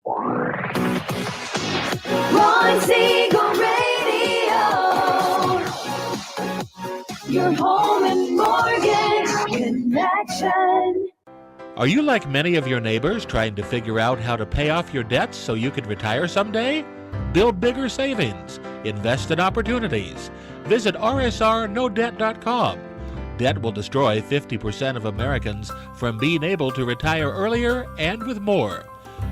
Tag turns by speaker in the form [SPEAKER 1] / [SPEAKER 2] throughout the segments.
[SPEAKER 1] Ron Siegel Radio, your home and mortgage connection.
[SPEAKER 2] Are you like many of your neighbors trying to figure out how to pay off your debts so you could retire someday? Build bigger savings. Invest in opportunities. Visit rsrnodebt.com. Debt will destroy 50% of Americans from being able to retire earlier and with more.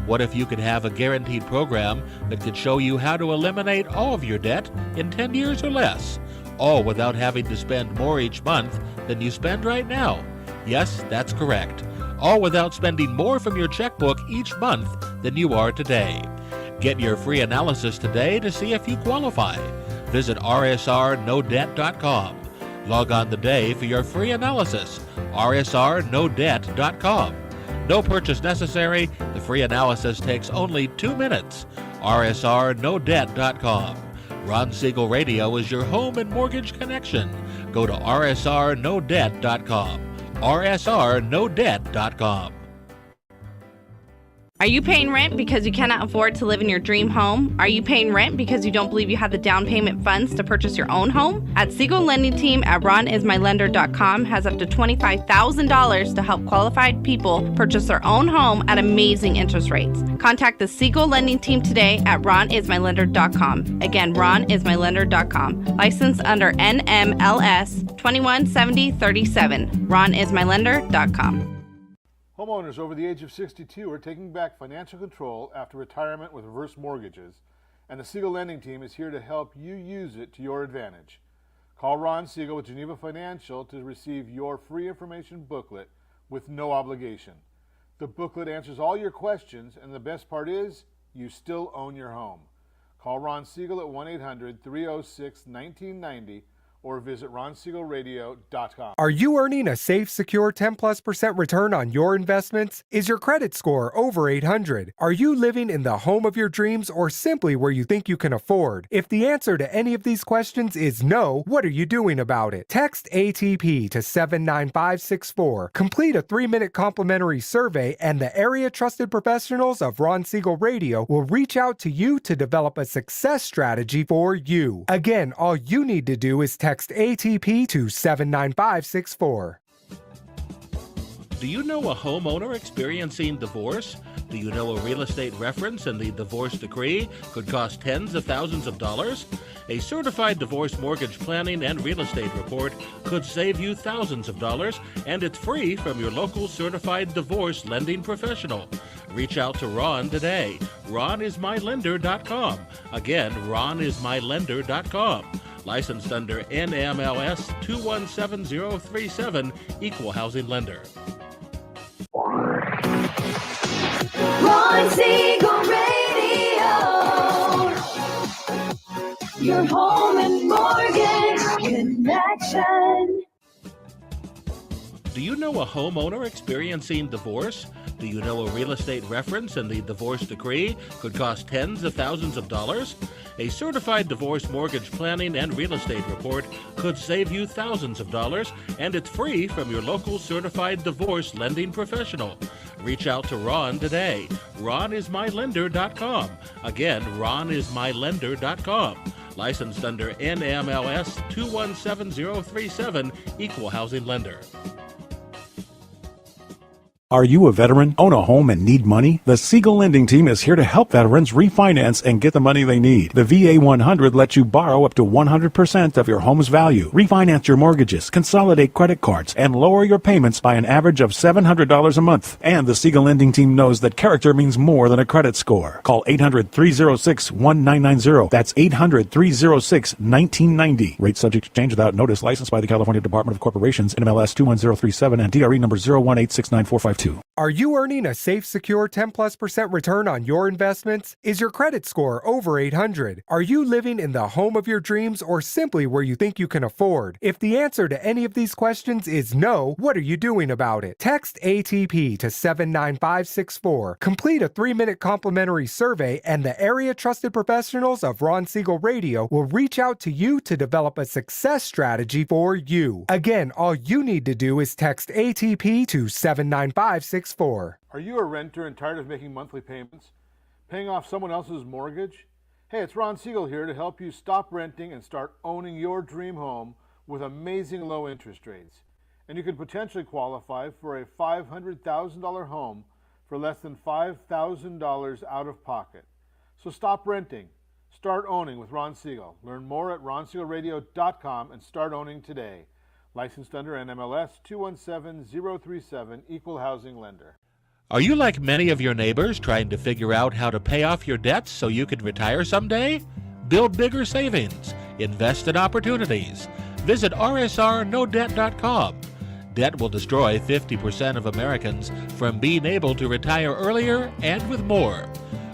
[SPEAKER 2] What if you could have a guaranteed program that could show you how to eliminate all of your debt in 10 years or less, all without having to spend more each month than you spend right now? Yes, that's correct. All without spending more from your checkbook each month than you are today. Get your free analysis today to see if you qualify. Visit rsrnodebt.com. Log on today for your free analysis, rsrnodebt.com. No purchase necessary. The free analysis takes only 2 minutes. rsrnodebt.com. Ron Siegel Radio is your home and mortgage connection. Go to rsrnodebt.com. rsrnodebt.com.
[SPEAKER 3] Are you paying rent because you cannot afford to live in your dream home? Are you paying rent because you don't believe you have the down payment funds to purchase your own home? At Siegel Lending Team at ronismylender.com has up to $25,000 to help qualified people purchase their own home at amazing interest rates. Contact the Siegel Lending Team today at ronismylender.com. Again, ronismylender.com. Licensed under NMLS 217037. ronismylender.com.
[SPEAKER 4] Homeowners over the age of 62 are taking back financial control after retirement with reverse mortgages, and the Siegel Lending Team is here to help you use it to your advantage. Call Ron Siegel with Geneva Financial to receive your free information booklet with no obligation. The booklet answers all your questions, and the best part is, you still own your home. Call Ron Siegel at 1-800-306-1990 or visit ronsiegelradio.com.
[SPEAKER 5] Are you earning a safe, secure 10+% return on your investments? Is your credit score over 800? Are you living in the home of your dreams or simply where you think you can afford? If the answer to any of these questions is no, what are you doing about it? Text ATP to 79564. Complete a 3-minute complimentary survey and the area trusted professionals of Ron Siegel Radio will reach out to you to develop a success strategy for you. Again, all you need to do is text ATP to 79564.
[SPEAKER 2] Do you know a homeowner experiencing divorce? Do you know a real estate reference and the divorce decree could cost tens of thousands of dollars? A certified divorce mortgage planning and real estate report could save you thousands of dollars, and it's free from your local certified divorce lending professional. Reach out to Ron today. ronismylender.com. Again, ronismylender.com. Licensed under NMLS 217037, Equal Housing Lender.
[SPEAKER 1] Ron Siegel Radio, your home and mortgage connection.
[SPEAKER 2] Do you know a homeowner experiencing divorce? Do you know a real estate reference and the divorce decree could cost tens of thousands of dollars? A certified divorce mortgage planning and real estate report could save you thousands of dollars, and it's free from your local certified divorce lending professional. Reach out to Ron today. ronismylender.com. Again, ronismylender.com. Licensed under NMLS 217037, Equal Housing Lender.
[SPEAKER 6] Are you a veteran, own a home, and need money? The Siegel Lending Team is here to help veterans refinance and get the money they need. The VA 100 lets you borrow up to 100% of your home's value, refinance your mortgages, consolidate credit cards, and lower your payments by an average of $700 a month. And the Siegel Lending Team knows that character means more than a credit score. Call 800-306-1990. That's 800-306-1990. Rate subject to change without notice. Licensed by the California Department of Corporations, NMLS 21037, and DRE number 0186945.
[SPEAKER 5] Are you earning a safe, secure 10+% return on your investments? Is your credit score over 800? Are you living in the home of your dreams or simply where you think you can afford? If the answer to any of these questions is no, what are you doing about it? Text ATP to 79564. Complete a 3-minute complimentary survey and the area trusted professionals of Ron Siegel Radio will reach out to you to develop a success strategy for you. Again, all you need to do is text ATP to 79564.
[SPEAKER 4] Are you a renter and tired of making monthly payments? Paying off someone else's mortgage? Hey, it's Ron Siegel here to help you stop renting and start owning your dream home with amazing low interest rates. And you could potentially qualify for a $500,000 home for less than $5,000 out of pocket. So stop renting. Start owning with Ron Siegel. Learn more at ronsiegelradio.com and start owning today. Licensed under NMLS 217037, Equal Housing Lender.
[SPEAKER 2] Are you like many of your neighbors trying to figure out how to pay off your debts so you can retire someday? Build bigger savings. Invest in opportunities. Visit rsrnodebt.com. Debt will destroy 50% of Americans from being able to retire earlier and with more.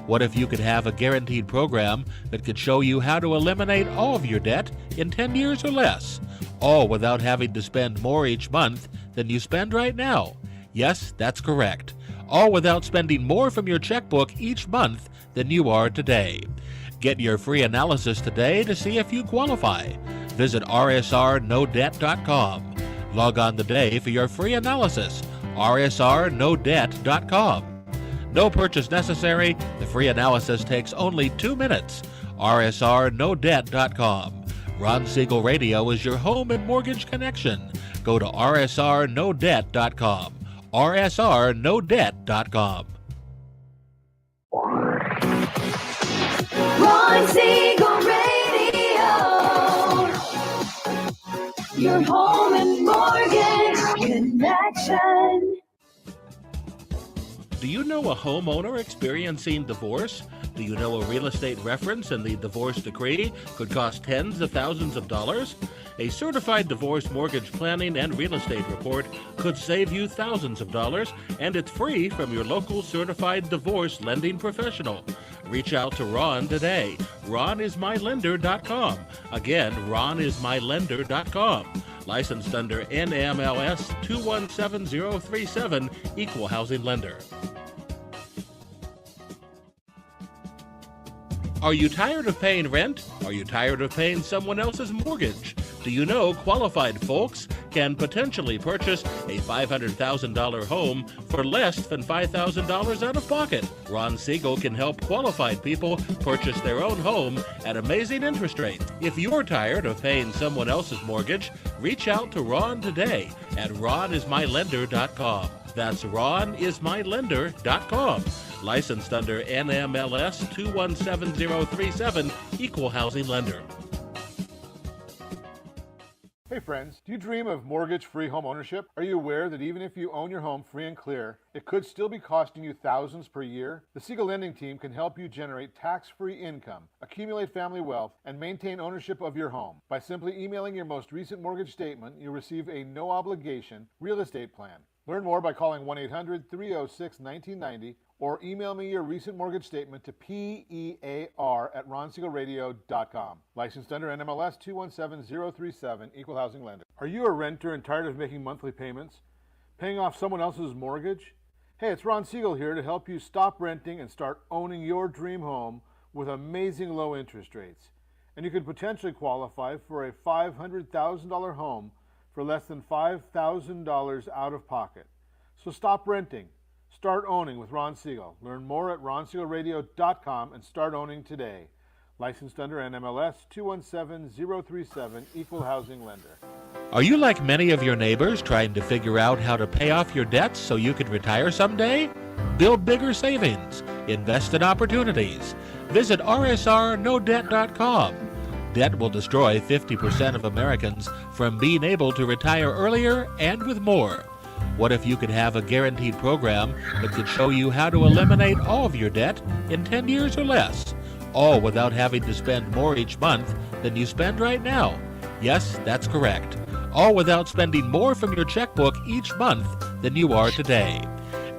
[SPEAKER 2] What if you could have a guaranteed program that could show you how to eliminate all of your debt in 10 years or less, all without having to spend more each month than you spend right now? Yes, that's correct. All without spending more from your checkbook each month than you are today. Get your free analysis today to see if you qualify. Visit rsrnodebt.com. Log on today for your free analysis, rsrnodebt.com. No purchase necessary. The free analysis takes only 2 minutes. rsrnodebt.com. Ron Siegel Radio is your home and mortgage connection. Go to rsrnodebt.com. rsrnodebt.com.
[SPEAKER 1] Ron Siegel Radio. Your home and mortgage connection.
[SPEAKER 2] Do you know a homeowner experiencing divorce? Do you know a real estate reference in the divorce decree could cost tens of thousands of dollars? A certified divorce mortgage planning and real estate report could save you thousands of dollars, and it's free from your local certified divorce lending professional. Reach out to Ron today. RonIsMyLender.com. Again, RonIsMyLender.com. Licensed under NMLS 217037, Equal Housing Lender. Are you tired of paying rent? Are you tired of paying someone else's mortgage? Do you know qualified folks can potentially purchase a $500,000 home for less than $5,000 out of pocket? Ron Siegel can help qualified people purchase their own home at amazing interest rates. If you're tired of paying someone else's mortgage, reach out to Ron today at RonIsMyLender.com. That's RonIsMyLender.com. Licensed under NMLS 217037, Equal Housing Lender.
[SPEAKER 4] Hey friends, do you dream of mortgage-free home ownership? Are you aware that even if you own your home free and clear, it could still be costing you thousands per year? The Siegel Lending Team can help you generate tax-free income, accumulate family wealth, and maintain ownership of your home. By simply emailing your most recent mortgage statement, you'll receive a no-obligation real estate plan. Learn more by calling 1-800-306-1990 or email me your recent mortgage statement to PEAR@RonSiegelRadio.com. Licensed under NMLS 217037, Equal Housing Lender. Are you a renter and tired of making monthly payments? Paying off someone else's mortgage? Hey, it's Ron Siegel here to help you stop renting and start owning your dream home with amazing low interest rates. And you could potentially qualify for a $500,000 home for less than $5,000 out of pocket. So stop renting. Start owning with Ron Siegel. Learn more at ronsiegelradio.com and start owning today. Licensed under NMLS 217037, Equal Housing Lender.
[SPEAKER 2] Are you like many of your neighbors trying to figure out how to pay off your debts so you can retire someday? Build bigger savings. Invest in opportunities. Visit rsrnodebt.com. Debt will destroy 50% of Americans from being able to retire earlier and with more. What if you could have a guaranteed program that could show you how to eliminate all of your debt in 10 years or less, all without having to spend more each month than you spend right now? Yes, that's correct. All without spending more from your checkbook each month than you are today.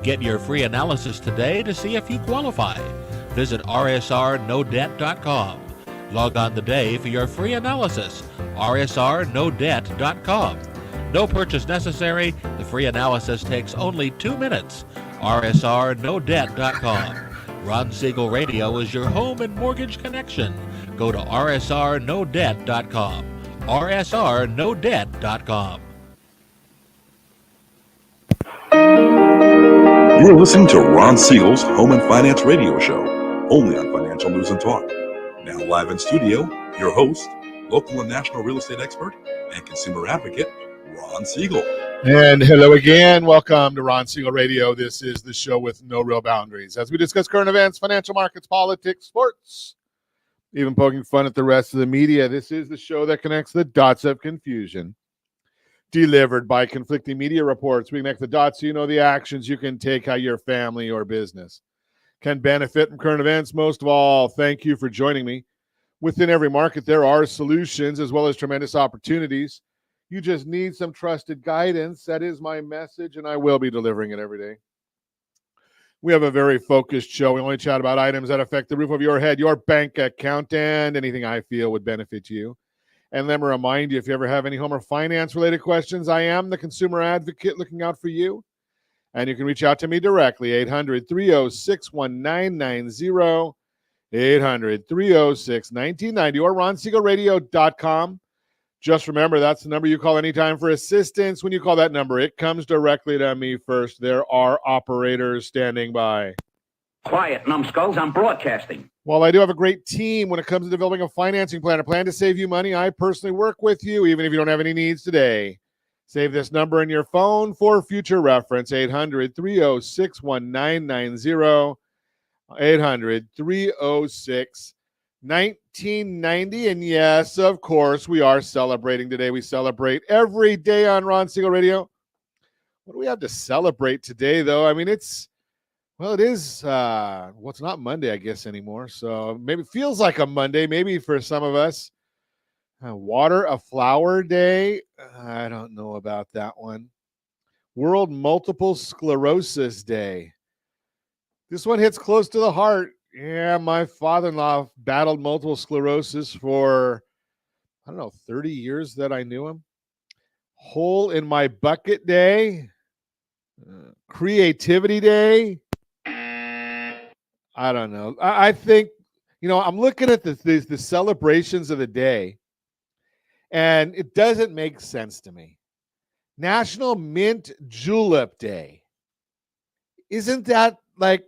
[SPEAKER 2] Get your free analysis today to see if you qualify. Visit rsrnodebt.com. Log on today for your free analysis, rsrnodebt.com. No purchase necessary. The free analysis takes only 2 minutes. rsrnodebt.com. Ron Siegel Radio is your home and mortgage connection. Go to rsrnodebt.com. rsrnodebt.com.
[SPEAKER 7] You're listening to Ron Siegel's Home and Finance Radio Show. only on Financial News and Talk. Now live in studio, your host, local and national real estate expert and consumer advocate, Ron Siegel.
[SPEAKER 4] And hello again. Welcome to Ron Siegel Radio. This is the show with no real boundaries. As we discuss current events, financial markets, politics, sports, even poking fun at the rest of the media, this is the show that connects the dots of confusion. Delivered by conflicting media reports. We connect the dots so you know the actions you can take, how your family or business can benefit from current events. Most of all, thank you for joining me. Within every market, there are solutions as well as tremendous opportunities. You just need some trusted guidance. That is my message, and I will be delivering it every day. We have a very focused show. We only chat about items that affect the roof of your head, your bank account, and anything I feel would benefit you. And let me remind you, if you ever have any home or finance-related questions, I am the consumer advocate looking out for you. And you can reach out to me directly, 800-306-1990, 800-306-1990, or ronsiegelradio.com. Just remember, that's the number you call anytime for assistance. When you call that number, it comes directly to me first. There are operators standing by.
[SPEAKER 8] Quiet, numbskulls, I'm broadcasting.
[SPEAKER 4] While I do have a great team when it comes to developing a financing plan, a plan to save you money, I personally work with you, even if you don't have any needs today. Save this number in your phone for future reference, 800-306-1990, 800-306-1990. And yes, of course, we are celebrating today. We celebrate every day on Ron Siegel Radio. What do we have to celebrate today, though? I mean, it is, it's not Monday, I guess, anymore. So maybe it feels like a Monday, maybe for some of us. Water a Flower Day. I don't know about that one. World Multiple Sclerosis Day. This one hits close to the heart. Yeah, my father-in-law battled multiple sclerosis for, 30 years that I knew him. Hole in My Bucket Day. Creativity Day. I don't know. I think, I'm looking at the celebrations of the day, and it doesn't make sense to me. National Mint Julep Day. Isn't that like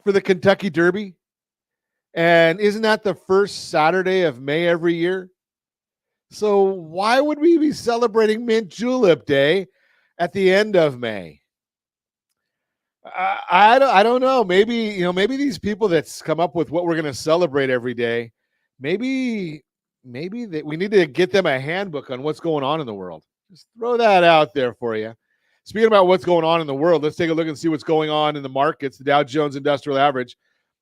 [SPEAKER 4] for the Kentucky Derby? And isn't that the first Saturday of May every year? So why would we be celebrating Mint Julep Day at the end of May? I don't know. Maybe these people that's come up with what we're going to celebrate every day, maybe that we need to get them a handbook on what's going on in the world. Just throw that out there for you. Speaking about what's going on in the world, let's take a look and see what's going on in the markets. The Dow Jones Industrial Average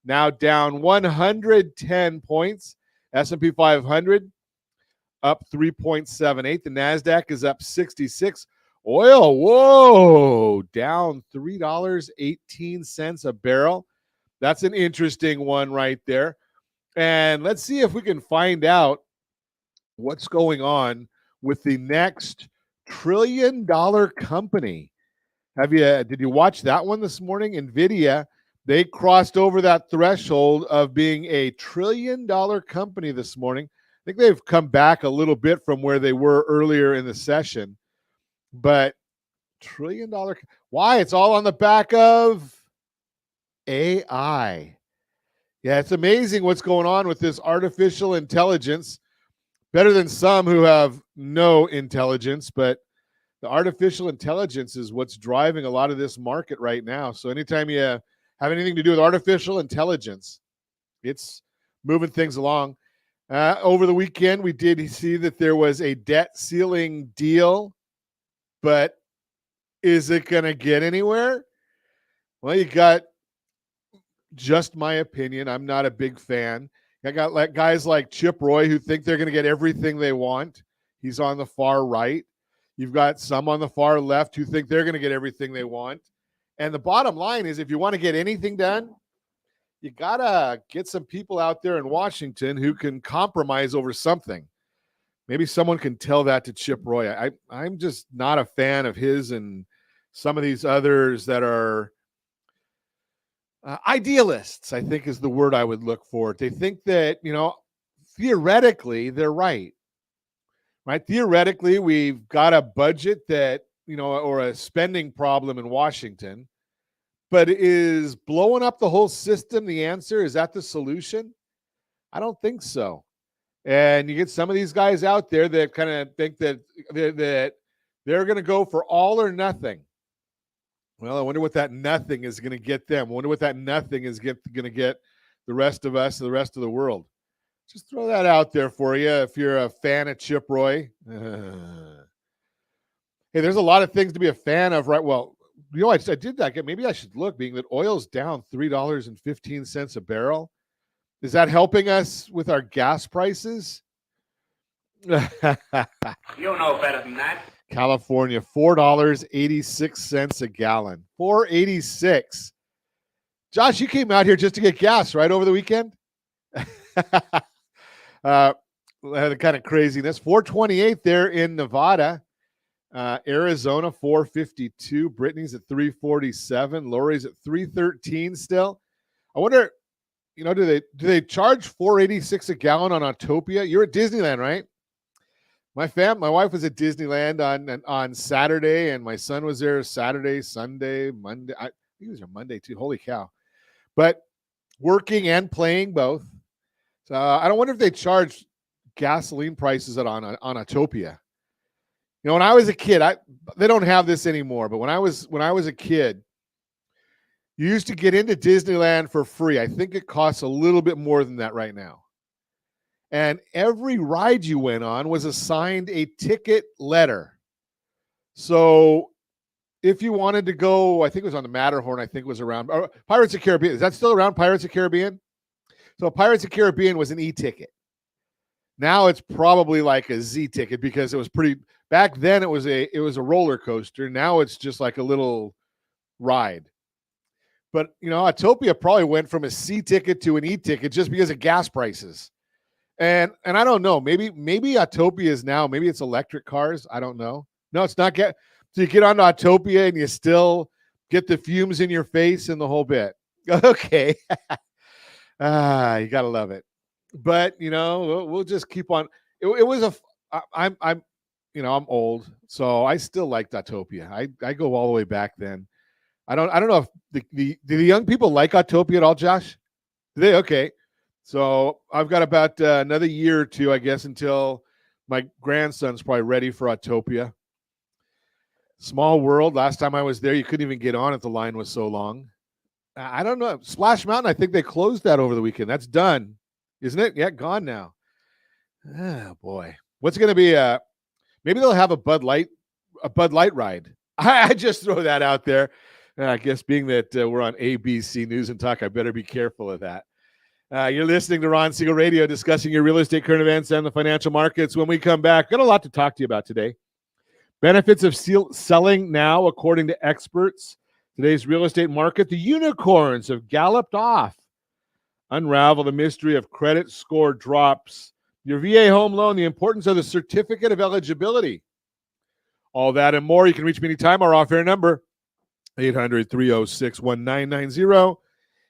[SPEAKER 4] now down 110 points. S&P 500 up 3.78. The NASDAQ is up 66. Oil, whoa, down $3.18 a barrel. That's an interesting one right there. And let's see if we can find out what's going on with the next trillion-dollar company. Did you watch that one this morning? NVIDIA, they crossed over that threshold of being a trillion-dollar company this morning. I think they've come back a little bit from where they were earlier in the session. But trillion-dollar, why? It's all on the back of AI. Yeah, it's amazing what's going on with this artificial intelligence. Better than some who have no intelligence, but the artificial intelligence is what's driving a lot of this market right now. So anytime you have anything to do with artificial intelligence, it's moving things along. Over the weekend, we did see that there was a debt ceiling deal, but is it going to get anywhere? Well, you got just my opinion. I'm not a big fan. I got guys like Chip Roy who think they're going to get everything they want. He's on the far right. You've got some on the far left who think they're going to get everything they want. And the bottom line is, if you want to get anything done, you got to get some people out there in Washington who can compromise over something. Maybe someone can tell that to Chip Roy. I'm just not a fan of his and some of these others that are idealists, I think is the word I would look for. They think that, theoretically, they're right. Right? Theoretically, we've got a budget that, or a spending problem in Washington. But is blowing up the whole system the answer? Is that the solution? I don't think so. And you get some of these guys out there that kind of think that they're going to go for all or nothing. Well, I wonder what that nothing is going to get them. I wonder what that nothing is going to get the rest of us, the rest of the world. Just throw that out there for you if you're a fan of Chip Roy. Hey, there's a lot of things to be a fan of, right? Well, you know, I did that. Maybe I should look, being that oil's down $3.15 a barrel. Is that helping us with our gas prices?
[SPEAKER 8] You know better than that.
[SPEAKER 4] California, $4.86 a gallon. $4.86. Josh, you came out here just to get gas, right, over the weekend? Had a kind of craziness. $4.28 there in Nevada. Arizona, $4.52. Brittany's at $3.47. Lori's at $3.13 still. I wonder, you know, do they charge $4.86 a gallon on Autopia? You're at Disneyland, right? My wife was at Disneyland on Saturday, and my son was there Saturday, Sunday, Monday. I think he was there Monday too. Holy cow! But working and playing both. So I don't wonder if they charge gasoline prices on Autopia. You know, when I was a kid, they don't have this anymore. But when I was a kid, you used to get into Disneyland for free. I think it costs a little bit more than that right now. And every ride you went on was assigned a ticket letter. So if you wanted to go, I think it was on the Matterhorn, I think it was around Pirates of the Caribbean. Is that still around, Pirates of the Caribbean? So Pirates of the Caribbean was an e-ticket. Now it's probably like a Z ticket because it was pretty, back then it was a roller coaster. Now it's just like a little ride. But, you know, Autopia probably went from a C ticket to an E ticket just because of gas prices. And I don't know, maybe Autopia is now, maybe it's electric cars. I don't know. No, it's not. So you get onto Autopia and you still get the fumes in your face and the whole bit. Okay. You got to love it. But, you know, we'll just keep on. I'm old, so I still like Autopia. I go all the way back then. I don't know if do the young people like Autopia at all, Josh? Do they? Okay. So I've got about another year or two, I guess, until my grandson's probably ready for Autopia. Small World. Last time I was there, you couldn't even get on it. The line was so long. I don't know. Splash Mountain, I think they closed that over the weekend. That's done, isn't it? Yeah, gone now. Oh, boy. What's going to be maybe they'll have a Bud Light ride. I just throw that out there. I guess being that we're on ABC News and Talk, I better be careful of that. You're listening to Ron Siegel Radio, discussing your real estate, current events, and the financial markets. When we come back, got a lot to talk to you about today. Benefits of selling now, according to experts. Today's real estate market, the unicorns have galloped off. Unravel the mystery of credit score drops. Your VA home loan, the importance of the certificate of eligibility. All that and more. You can reach me anytime. Our off-air number, 800-306-1990.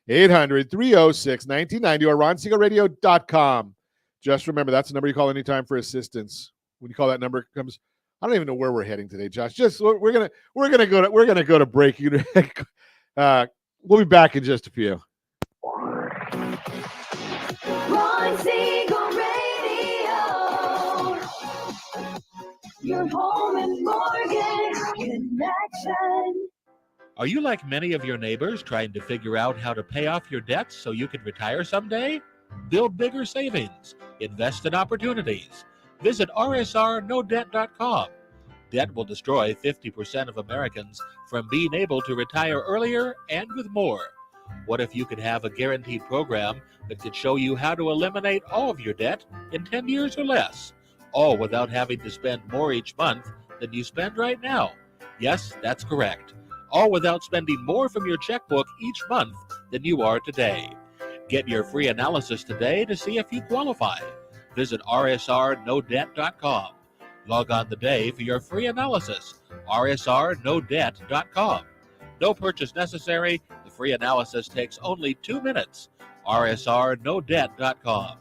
[SPEAKER 4] 800-306-1990 or ronsiegelradio.com. Just remember, that's the number you call anytime for assistance. When you call that number, it comes. I don't even know where we're heading today, Josh. Just we're gonna go to break. We'll be back in just a few.
[SPEAKER 1] Ron Siegel Radio, your home and mortgage connection.
[SPEAKER 2] Are you like many of your neighbors trying to figure out how to pay off your debts so you can retire someday? Build bigger savings. Invest in opportunities. Visit rsrnodebt.com. Debt will destroy 50% of Americans from being able to retire earlier and with more. What if you could have a guaranteed program that could show you how to eliminate all of your debt in 10 years or less, all without having to spend more each month than you spend right now? Yes, that's correct. All without spending more from your checkbook each month than you are today. Get your free analysis today to see if you qualify. Visit rsrnodebt.com. Log on today for your free analysis. rsrnodebt.com. No purchase necessary. The free analysis takes only 2 minutes. rsrnodebt.com.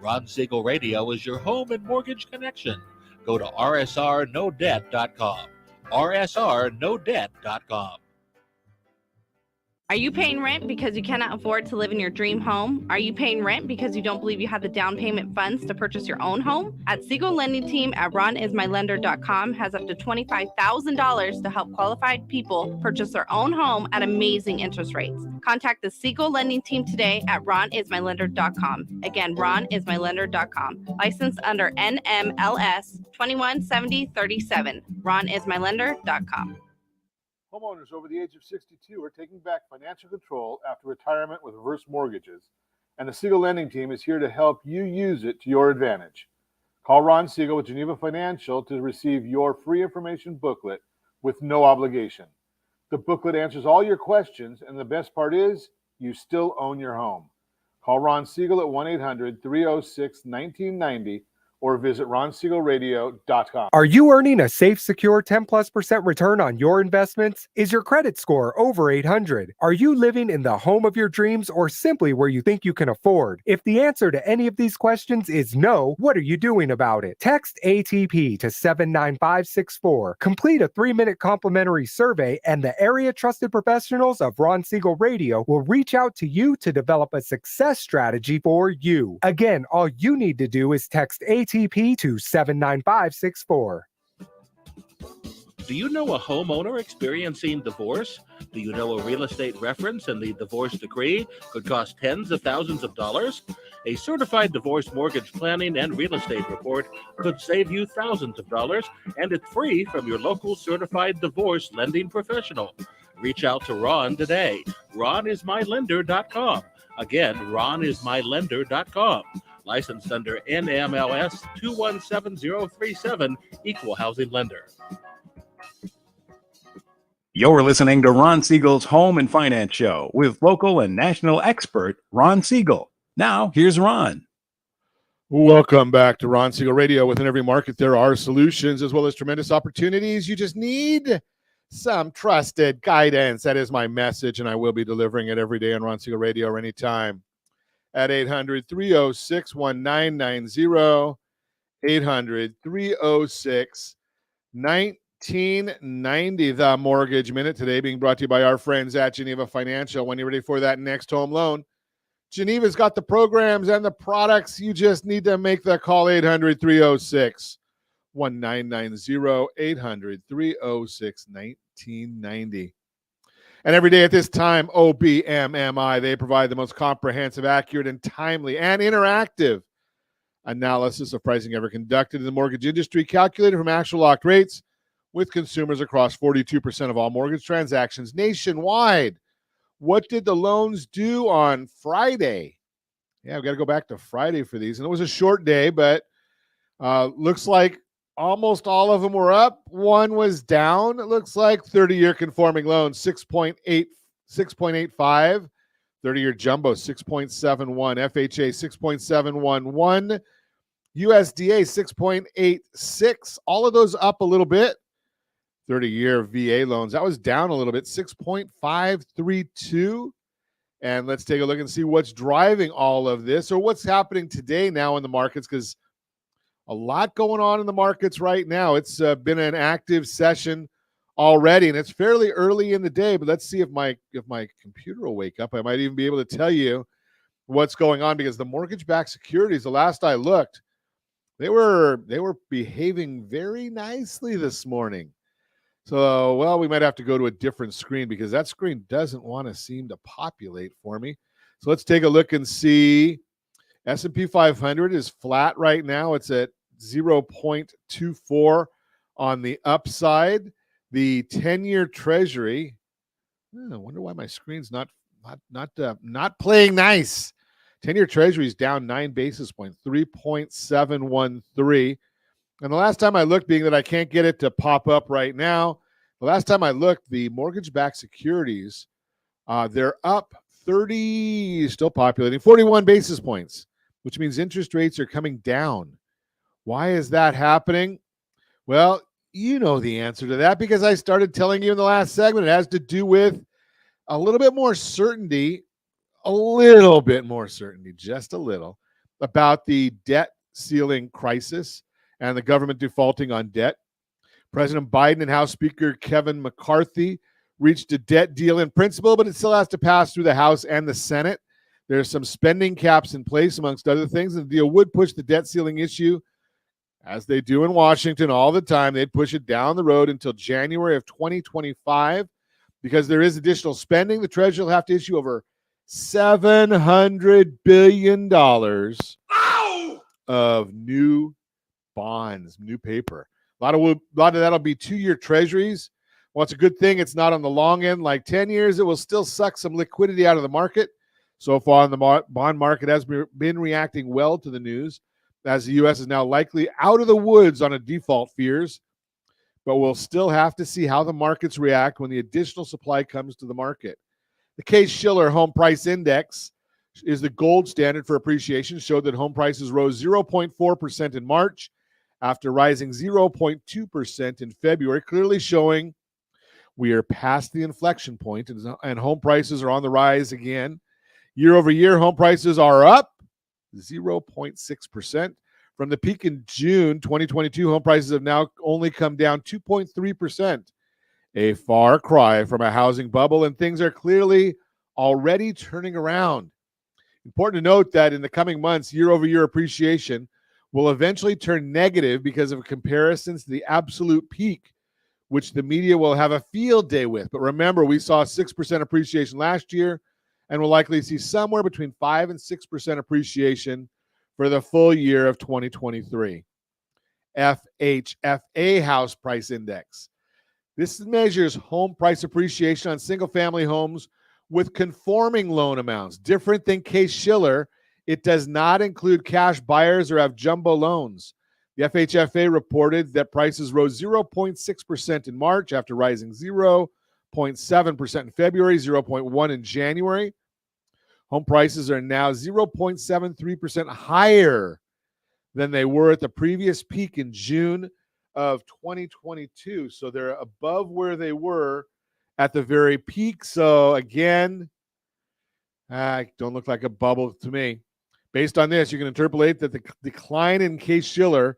[SPEAKER 2] Ron Siegel Radio is your home and mortgage connection. Go to rsrnodebt.com. rsrnodebt.com.
[SPEAKER 3] Are you paying rent because you cannot afford to live in your dream home? Are you paying rent because you don't believe you have the down payment funds to purchase your own home? At Siegel Lending Team at ronismylender.com has up to $25,000 to help qualified people purchase their own home at amazing interest rates. Contact the Siegel Lending Team today at ronismylender.com. Again, ronismylender.com. Licensed under NMLS 217037. ronismylender.com.
[SPEAKER 4] Homeowners over the age of 62 are taking back financial control after retirement with reverse mortgages, and the Siegel Lending Team is here to help you use it to your advantage. Call Ron Siegel with Geneva Financial to receive your free information booklet with no obligation. The booklet answers all your questions, and the best part is you still own your home. Call Ron Siegel at 1-800-306-1990 or visit ronsiegelradio.com.
[SPEAKER 5] Are you earning a safe, secure 10+% return on your investments? Is your credit score over 800? Are you living in the home of your dreams or simply where you think you can afford? If the answer to any of these questions is no, what are you doing about it? Text ATP to 79564. Complete a 3-minute complimentary survey, and the area trusted professionals of Ron Siegel Radio will reach out to you to develop a success strategy for you. Again, all you need to do is text ATP to 79564.
[SPEAKER 2] Do you know a homeowner experiencing divorce? Do you know a real estate reference and the divorce decree could cost tens of thousands of dollars? A certified divorce mortgage planning and real estate report could save you thousands of dollars, and it's free from your local certified divorce lending professional. Reach out to Ron today. ronismylender.com. Again, ronismylender.com. Licensed under NMLS 217037, Equal Housing Lender.
[SPEAKER 6] You're listening to Ron Siegel's Home and Finance Show with local and national expert Ron Siegel. Now, here's Ron.
[SPEAKER 4] Welcome back to Ron Siegel Radio. Within every market, there are solutions as well as tremendous opportunities. You just need some trusted guidance. That is my message, and I will be delivering it every day on Ron Siegel Radio or anytime at 800-306-1990, 800-306-1990. The Mortgage Minute today being brought to you by our friends at Geneva Financial. When you're ready for that next home loan, Geneva's got the programs and the products. You just need to make the call, 800-306-1990, 800-306-1990. And every day at this time, OBMMI, they provide the most comprehensive, accurate, and timely and interactive analysis of pricing ever conducted in the mortgage industry, calculated from actual locked rates with consumers across 42% of all mortgage transactions nationwide. What did the loans do on Friday? Yeah, we've got to go back to Friday for these. And it was a short day, but looks like almost all of them were up. One was down. It looks like 30-year conforming loans, 6.85. 30-year jumbo, 6.71. FHA, 6.711. USDA, 6.86. All of those up a little bit. 30-year VA loans, that was down a little bit, 6.532. And let's take a look and see what's driving all of this, or what's happening today now in the markets, because a lot going on in the markets right now. It's been an active session already, and it's fairly early in the day, but let's see if my computer will wake up. I might even be able to tell you what's going on, because the mortgage-backed securities, the last I looked, they were behaving very nicely this morning. So, well, we might have to go to a different screen, because that screen doesn't want to seem to populate for me. So let's take a look and see. S&P 500 is flat right now. It's at 0.24 on the upside. The 10-year Treasury, I wonder why my screen's not playing nice. 10-year Treasury is down 9 basis points, 3.713. And the last time I looked, being that I can't get it to pop up right now, the last time I looked, the mortgage-backed securities, they're up 30, still populating, 41 basis points, which means interest rates are coming down. Why is that happening? Well, you know the answer to that, because I started telling you in the last segment. It has to do with a little bit more certainty, just a little, about the debt ceiling crisis and the government defaulting on debt. President Biden and House Speaker Kevin McCarthy reached a debt deal in principle, but it still has to pass through the House and the Senate. There's some spending caps in place, amongst other things. And the deal would push the debt ceiling issue, as they do in Washington all the time. They'd push it down the road until January of 2025. Because there is additional spending, the Treasury will have to issue over $700 billion of new bonds, new paper. A lot of that'll be 2-year Treasuries. Well, it's a good thing it's not on the long end like 10 years. It will still suck some liquidity out of the market. So far, the bond market has been reacting well to the news, as the U.S. is now likely out of the woods on a default fears. But we'll still have to see how the markets react when the additional supply comes to the market. The Case-Shiller Home Price Index is the gold standard for appreciation, showed that home prices rose 0.4% in March after rising 0.2% in February, clearly showing we are past the inflection point and home prices are on the rise again. Year over year, home prices are up 0.6%. From the peak in June 2022, home prices have now only come down 2.3%, a far cry from a housing bubble, and things are clearly already turning around. Important to note that in the coming months, year-over-year appreciation will eventually turn negative because of comparisons to the absolute peak, which the media will have a field day with. But remember, we saw 6% appreciation last year, and we'll likely see somewhere between 5 and 6% appreciation for the full year of 2023. FHFA House Price Index. This measures home price appreciation on single-family homes with conforming loan amounts. Different than Case-Shiller, it does not include cash buyers or have jumbo loans. The FHFA reported that prices rose 0.6% in March after rising 0.7% in February, 0.1% in January. Home prices are now 0.73% higher than they were at the previous peak in June of 2022. So they're above where they were at the very peak. So again, don't look like a bubble to me. Based on this, you can interpolate that the decline in Case-Shiller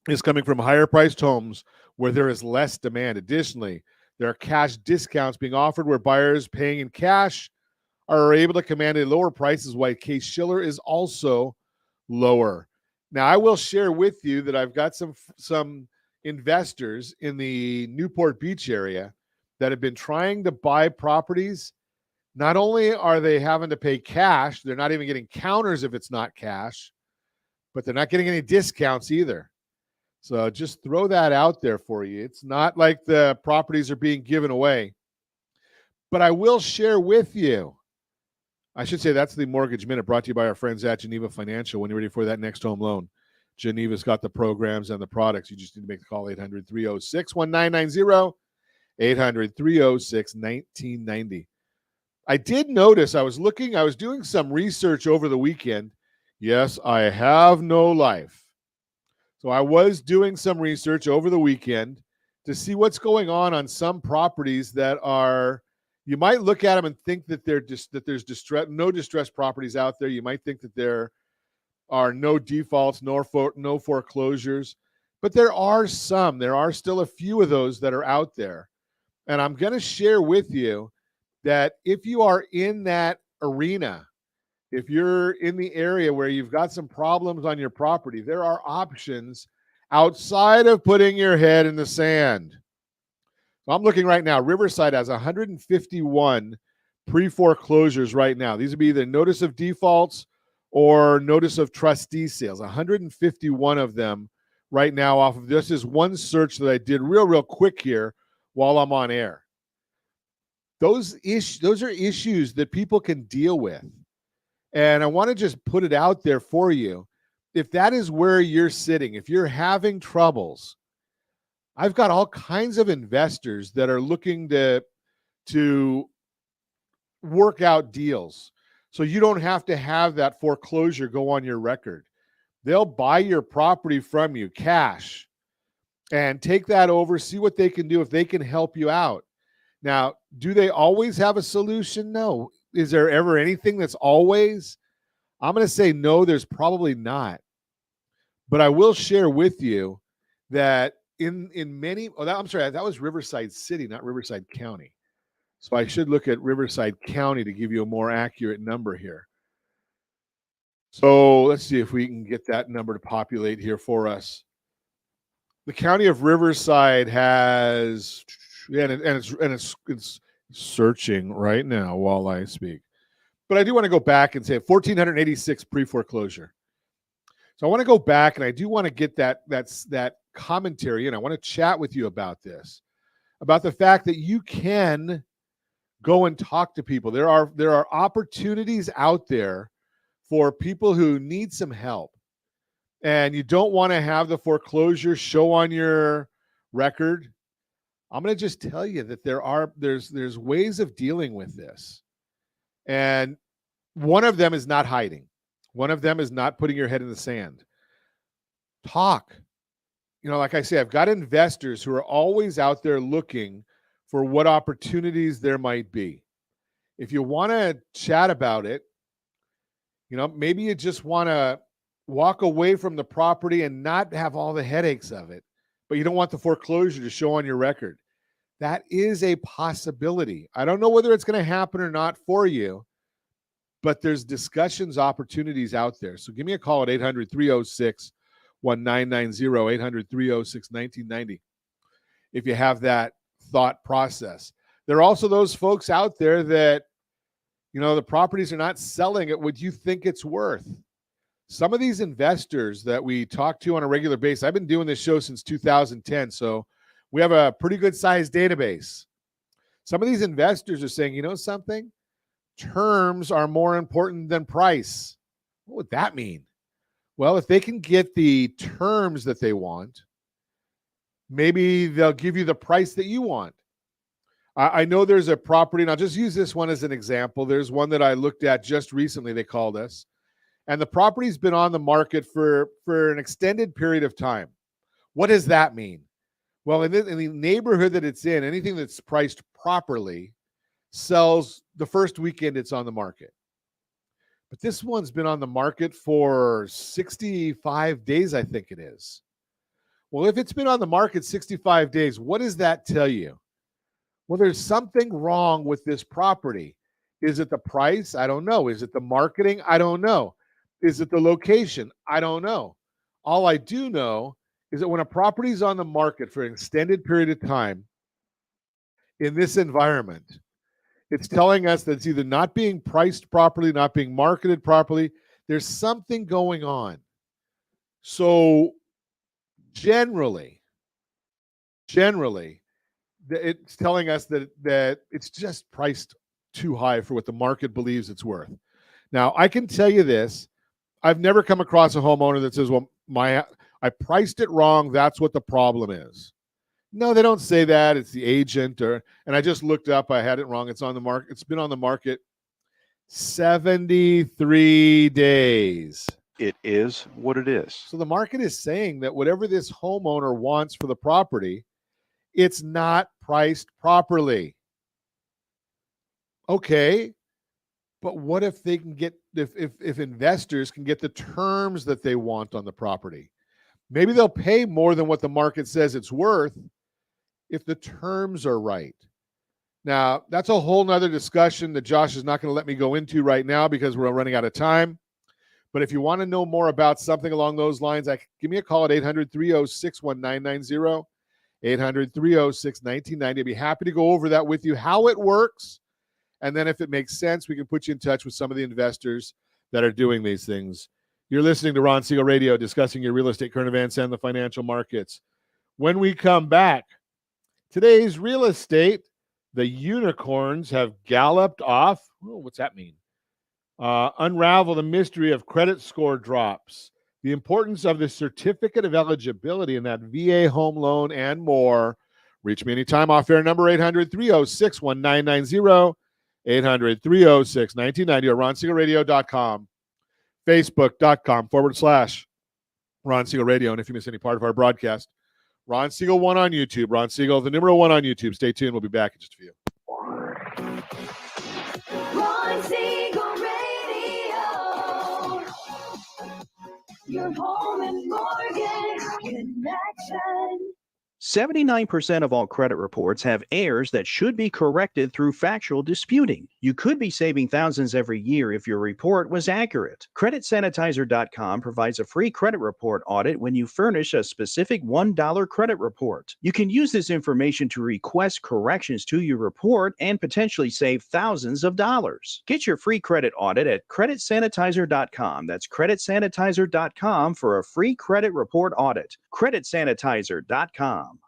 [SPEAKER 4] is coming from higher priced homes where there is less demand. Additionally, there are cash discounts being offered where buyers paying in cash are able to command a lower prices, while Case-Shiller is also lower. Now, I will share with you that I've got some investors in the Newport Beach area that have been trying to buy properties. Not only are they having to pay cash, they're not even getting counters if it's not cash, but they're not getting any discounts either. So just throw that out there for you. It's not like the properties are being given away. But I will share with you, I should say that's the Mortgage Minute, brought to you by our friends at Geneva Financial. When you're ready for that next home loan, Geneva's got the programs and the products. You just need to make the call, 800-306-1990, 800-306-1990. I did notice, I was doing some research over the weekend. Yes, I have no life. So I was doing some research over the weekend to see what's going on some properties that are, you might look at them and think that there's no distressed properties out there. You might think that there are no defaults, no foreclosures, but there are some. There are still a few of those that are out there. And I'm going to share with you that if you are in that arena, if you're in the area where you've got some problems on your property, there are options outside of putting your head in the sand. So I'm looking right now. Riverside has 151 pre-foreclosures right now. These would be either notice of defaults or notice of trustee sales. 151 of them right now off of this is one search that I did real quick here while I'm on air. Those are issues that people can deal with. And I want to just put it out there for you. If that is where you're sitting, if you're having troubles, I've got all kinds of investors that are looking to work out deals. So you don't have to have that foreclosure go on your record. They'll buy your property from you, cash, and take that over, see what they can do, if they can help you out. Now, do they always have a solution? No. Is there ever anything that's always? I'm going to say no, there's probably not. But I will share with you that in many, that was Riverside City, not Riverside County. So I should look at Riverside County to give you a more accurate number here. So let's see if we can get that number to populate here for us. The county of Riverside has, and it's searching right now while I speak. But I do want to go back and say 1,486 pre-foreclosure. So I want to go back and I do want to get that commentary, and I want to chat with you about this, about the fact that you can go and talk to people. There are opportunities out there for people who need some help, and you don't want to have the foreclosure show on your record. I'm going to just tell you that there's ways of dealing with this, and one of them is not hiding. One of them is not putting your head in the sand. Talk. Like I say, I've got investors who are always out there looking for what opportunities there might be. If you want to chat about it, maybe you just want to walk away from the property and not have all the headaches of it, but you don't want the foreclosure to show on your record. That is a possibility. I don't know whether it's going to happen or not for you, but there's discussions, opportunities out there. So give me a call at 800-306-1990, 800-306-1990, if you have that thought process. There are also those folks out there that, the properties are not selling at what you think it's worth. Some of these investors that we talk to on a regular basis, I've been doing this show since 2010, so we have a pretty good sized database. Some of these investors are saying, something? Terms are more important than price. What would that mean? Well, if they can get the terms that they want, maybe they'll give you the price that you want. I know there's a property, and I'll just use this one as an example. There's one that I looked at just recently, they called us, and the property's been on the market for an extended period of time. What does that mean? Well, in the neighborhood that it's in, anything that's priced properly sells the first weekend it's on the market. But this one's been on the market for 65 days, I think it is. Well, if it's been on the market 65 days, what does that tell you? Well, there's something wrong with this property. Is it the price? I don't know. Is it the marketing? I don't know. Is it the location? I don't know. All I do know is that when a property is on the market for an extended period of time in this environment, it's telling us that it's either not being priced properly, not being marketed properly. There's something going on. So generally, it's telling us that it's just priced too high for what the market believes it's worth. Now, I can tell you this. I've never come across a homeowner that says, well, I priced it wrong. That's what the problem is. No, they don't say that. It's the agent, and I just looked up. I had it wrong. It's on the market. It's been on the market 73 days.
[SPEAKER 9] It is what it is.
[SPEAKER 4] So the market is saying that whatever this homeowner wants for the property, it's not priced properly. Okay, but what if they can get, if investors can get the terms that they want on the property? Maybe they'll pay more than what the market says it's worth if the terms are right. Now, that's a whole nother discussion that Josh is not going to let me go into right now because we're running out of time. But if you want to know more about something along those lines, give me a call at 800-306-1990, 800-306-1990. I'd be happy to go over that with you, how it works. And then if it makes sense, we can put you in touch with some of the investors that are doing these things. You're listening to Ron Siegel Radio, discussing your real estate current events and the financial markets. When we come back, today's real estate, the unicorns have galloped off. Oh, what's that mean? Unravel the mystery of credit score drops, the importance of the certificate of eligibility in that VA home loan, and more. Reach me anytime. Off air number 800-306-1990, 800-306-1990, or RonSiegelRadio.com, Facebook.com/Ron Siegel Radio. And if you miss any part of our broadcast, Ron Siegel 1 on YouTube. Ron Siegel, the number 1 on YouTube. Stay tuned. We'll be back in just a few.
[SPEAKER 1] Ron Siegel Radio. Your home and mortgage connection.
[SPEAKER 9] 79% of all credit reports have errors that should be corrected through factual disputing. You could be saving thousands every year if your report was accurate. CreditSanitizer.com provides a free credit report audit when you furnish a specific $1 credit report. You can use this information to request corrections to your report and potentially save thousands of dollars. Get your free credit audit at CreditSanitizer.com. That's CreditSanitizer.com for a free credit report audit. CreditSanitizer.com.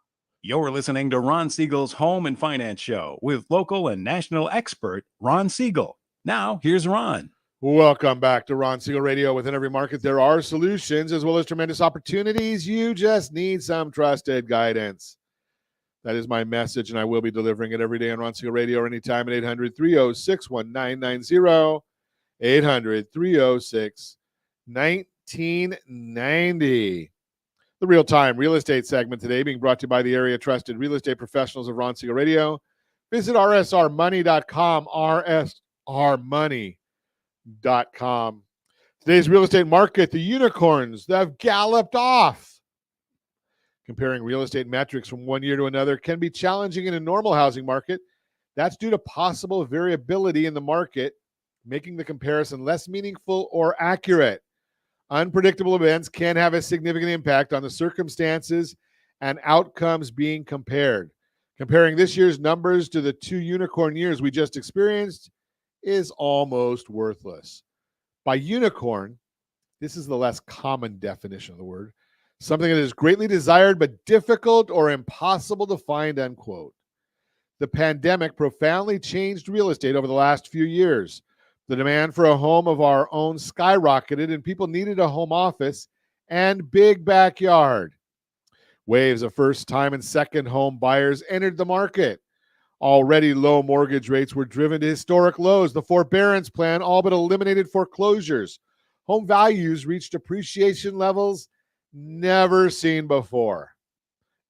[SPEAKER 6] You're listening to Ron Siegel's Home and Finance Show with local and national expert Ron Siegel. Now, here's Ron.
[SPEAKER 4] Welcome back to Ron Siegel Radio. Within every market, there are solutions as well as tremendous opportunities. You just need some trusted guidance. That is my message, and I will be delivering it every day on Ron Siegel Radio or anytime at 800-306-1990, 800-306-1990. The real-time real estate segment today being brought to you by the area trusted real estate professionals of Ron Siegel Radio. Visit rsrmoney.com, rsrmoney.com. Today's real estate market, the unicorns that have galloped off. Comparing real estate metrics from one year to another can be challenging in a normal housing market. That's due to possible variability in the market, making the comparison less meaningful or accurate. Unpredictable events can have a significant impact on the circumstances and outcomes being compared. Comparing this year's numbers to the 2 unicorn years we just experienced is almost worthless. By unicorn, this is the less common definition of the word, something that is greatly desired but difficult or impossible to find, unquote. The pandemic profoundly changed real estate over the last few years. The demand for a home of our own skyrocketed, and people needed a home office and big backyard. Waves of first-time and second home buyers entered the market. Already low mortgage rates were driven to historic lows. The forbearance plan all but eliminated foreclosures. Home values reached appreciation levels never seen before.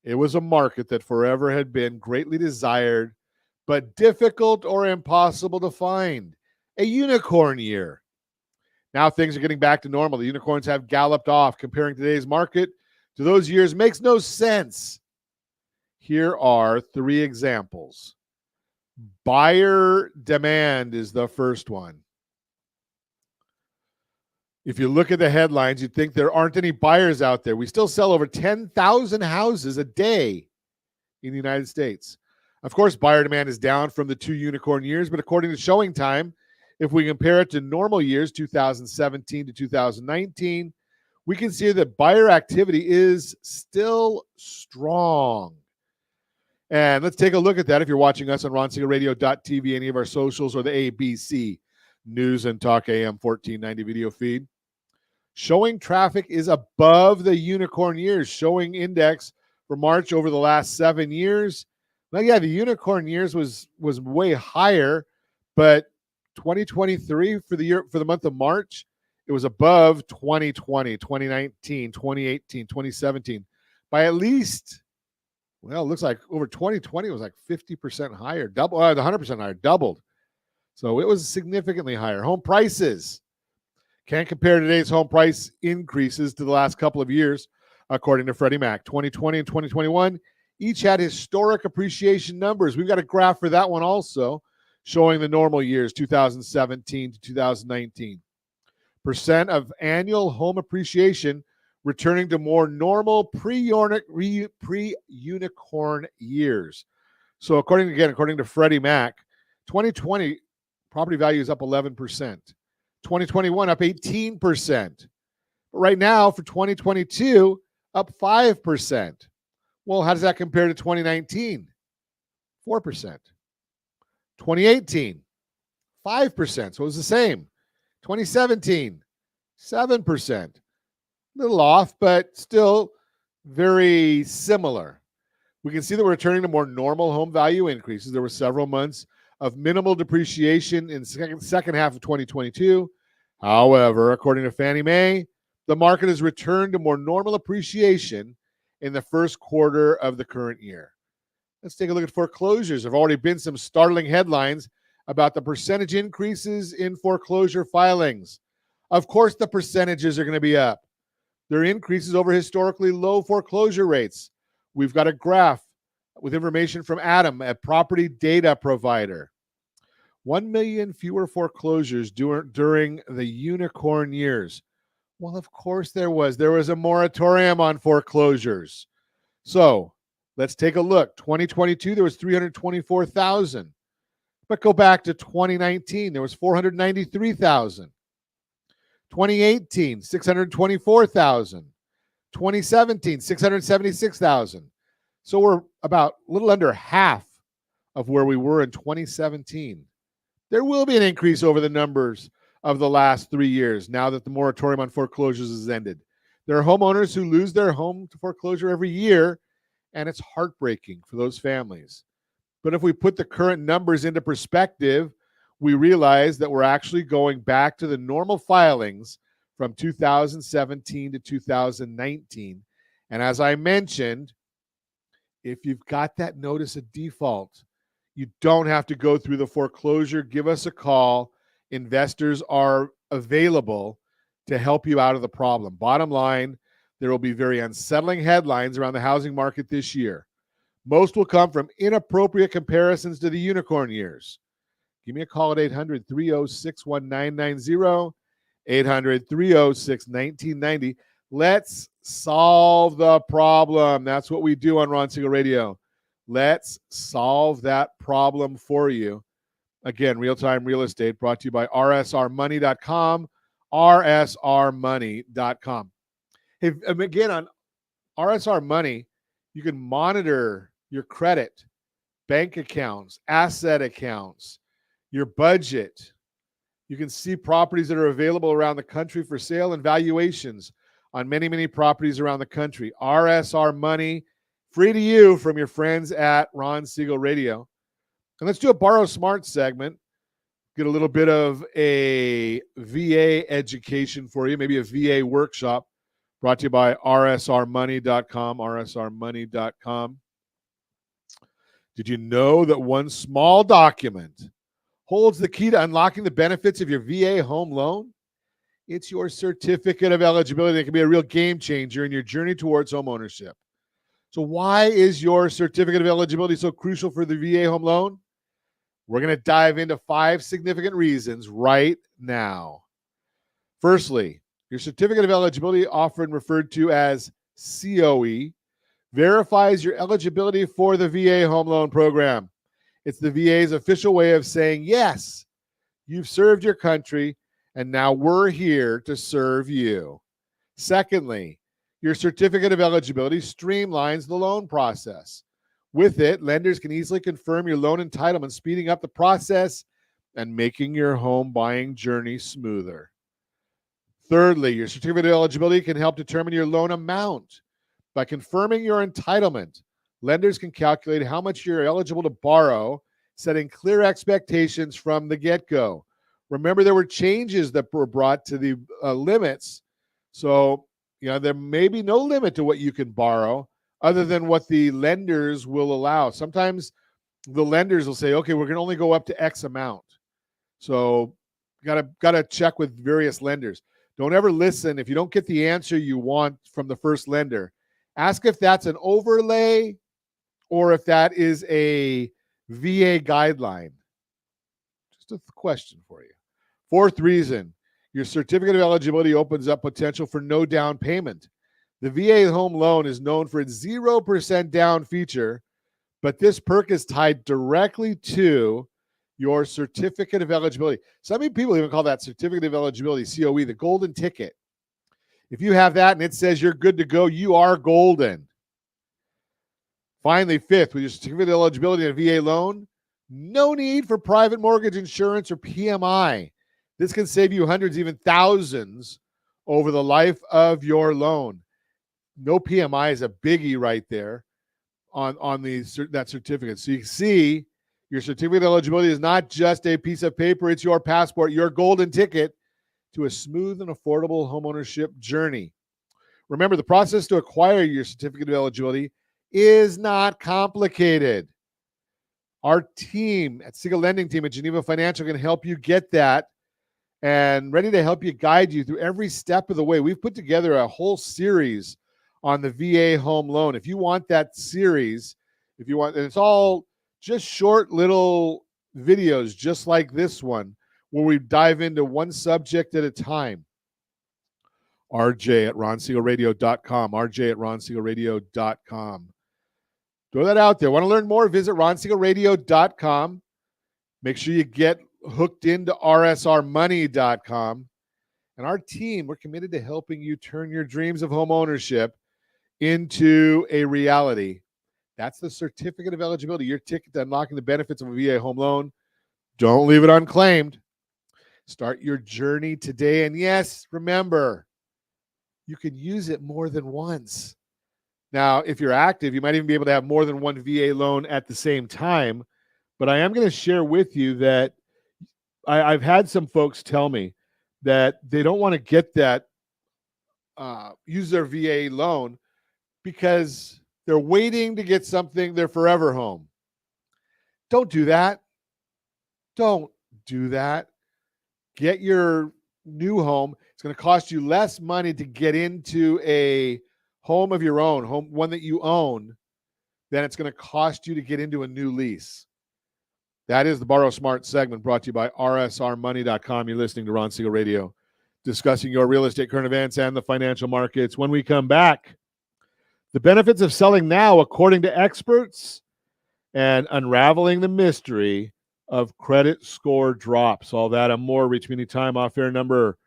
[SPEAKER 4] It was a market that forever had been greatly desired, but difficult or impossible to find. A unicorn year. Now things are getting back to normal. The unicorns have galloped off. Comparing today's market to those years makes no sense. Here are 3 examples. Buyer demand is the first one. If you look at the headlines, you'd think there aren't any buyers out there. We still sell over 10,000 houses a day in the United States. Of course, buyer demand is down from the 2 unicorn years, but according to Showing Time, if we compare it to normal years, 2017 to 2019, we can see that buyer activity is still strong. And let's take a look at that if you're watching us on RonSiegelRadio.tv, any of our socials, or the ABC News and Talk AM 1490 video feed. Showing traffic is above the unicorn years. Showing index for March over the last 7 years. Well, yeah, the unicorn years was way higher, but 2023 for the month of March, it was above 2020, 2019, 2018, 2017 by at least, well, it looks like over 2020 was like 50% higher, 100% higher, doubled. So it was significantly higher. Home prices. Can't compare today's home price increases to the last couple of years, according to Freddie Mac. 2020 and 2021 each had historic appreciation numbers. We've got a graph for that one also, showing the normal years, 2017 to 2019. Percent of annual home appreciation returning to more normal pre-unicorn years. So according to Freddie Mac, 2020 property value is up 11%. 2021 up 18%. But right now for 2022, up 5%. Well, how does that compare to 2019? 4%. 2018, 5%. So it was the same. 2017, 7%. A little off, but still very similar. We can see that we're returning to more normal home value increases. There were several months of minimal depreciation in the second half of 2022. However, according to Fannie Mae, the market has returned to more normal appreciation in the first quarter of the current year. Let's take a look at foreclosures. There have already been some startling headlines about the percentage increases in foreclosure filings. Of course, the percentages are going to be up. There are increases over historically low foreclosure rates. we've got a graph with information from Adam, a property data provider. 1 million fewer foreclosures during the unicorn years. Well, of course there was. There was a moratorium on foreclosures. So let's take a look. 2022, there was 324,000. But go back to 2019, there was 493,000. 2018, 624,000. 2017, 676,000. So we're about a little under half of where we were in 2017. There will be an increase over the numbers of the last 3 years now that the moratorium on foreclosures has ended. There are homeowners who lose their home to foreclosure every year, and it's heartbreaking for those families. But if we put the current numbers into perspective, we realize that we're actually going back to the normal filings from 2017 to 2019. And as I mentioned, if you've got that notice of default, you don't have to go through the foreclosure. Give us a call. Investors are available to help you out of the problem. Bottom line, there will be very unsettling headlines around the housing market this year. Most will come from inappropriate comparisons to the unicorn years. Give me a call at 800-306-1990, 800-306-1990. Let's solve the problem. That's what we do on Ron Siegel Radio. Let's solve that problem for you. Again, real-time real estate brought to you by rsrmoney.com, rsrmoney.com. Hey, again, on RSR Money, you can monitor your credit, bank accounts, asset accounts, your budget. You can see properties that are available around the country for sale and valuations on many, many properties around the country. RSR Money, free to you from your friends at Ron Siegel Radio. And let's do a Borrow Smart segment. Get a little bit of a VA education for you, maybe a VA workshop brought to you by rsrmoney.com, rsrmoney.com. Did you know that one small document holds the key to unlocking the benefits of your VA home loan? It's your certificate of eligibility that can be a real game changer in your journey towards home ownership. So why is your certificate of eligibility so crucial for the VA home loan? We're going to dive into 5 significant reasons right now. Firstly, your certificate of eligibility, often referred to as COE, verifies your eligibility for the VA home loan program. It's the VA's official way of saying, yes, you've served your country, and now we're here to serve you. Secondly, your certificate of eligibility streamlines the loan process. With it, lenders can easily confirm your loan entitlement, speeding up the process and making your home buying journey smoother. Thirdly, your certificate of eligibility can help determine your loan amount. By confirming your entitlement, lenders can calculate how much you're eligible to borrow, setting clear expectations from the get-go. Remember, there were changes that were brought to the limits. So, there may be no limit to what you can borrow other than what the lenders will allow. Sometimes the lenders will say, okay, we're going to only go up to X amount. So gotta check with various lenders. Don't ever listen. If you don't get the answer you want from the first lender, ask if that's an overlay or if that is a VA guideline. Just a question for you. Fourth reason, your certificate of eligibility opens up potential for no down payment. The VA home loan is known for its 0% down feature, but this perk is tied directly to your certificate of eligibility. Some people even call that certificate of eligibility, COE, the golden ticket. If you have that and it says you're good to go, you are golden. Finally, fifth, with your certificate of eligibility and VA loan, no need for private mortgage insurance or PMI. This can save you hundreds, even thousands over the life of your loan. No PMI is a biggie right there on that certificate. So you can see your certificate of eligibility is not just a piece of paper. It's your passport, your golden ticket to a smooth and affordable homeownership journey. Remember, the process to acquire your certificate of eligibility is not complicated. Our team at Siegel Lending Team at Geneva Financial can help you get that and ready to help you, guide you through every step of the way. We've put together a whole series on the VA home loan. If you want that series, and it's all just short little videos just like this one, where we dive into one subject at a time. RJ at RonSiegelRadio.com. RJ at RonSiegelRadio.com. Throw that out there. Want to learn more? Visit RonSiegelRadio.com. Make sure you get hooked into RSRmoney.com. And our team, we're committed to helping you turn your dreams of home ownership into a reality. That's the certificate of eligibility, your ticket to unlocking the benefits of a VA home loan. Don't leave it unclaimed. Start your journey today. And yes, remember, you can use it more than once. Now, if you're active, you might even be able to have more than one VA loan at the same time. But I am going to share with you that I've had some folks tell me that they don't want to get that, use their VA loan because they're waiting to get something, their forever home. Don't do that. Don't do that. Get your new home. It's going to cost you less money to get into a home of your own, one that you own, than it's going to cost you to get into a new lease. That is the Borrow Smart segment brought to you by RSRmoney.com. You're listening to Ron Siegel Radio, discussing your real estate current events and the financial markets. When we come back, the benefits of selling now, according to experts, and unraveling the mystery of credit score drops. All that and more. Reach me anytime. Off-air number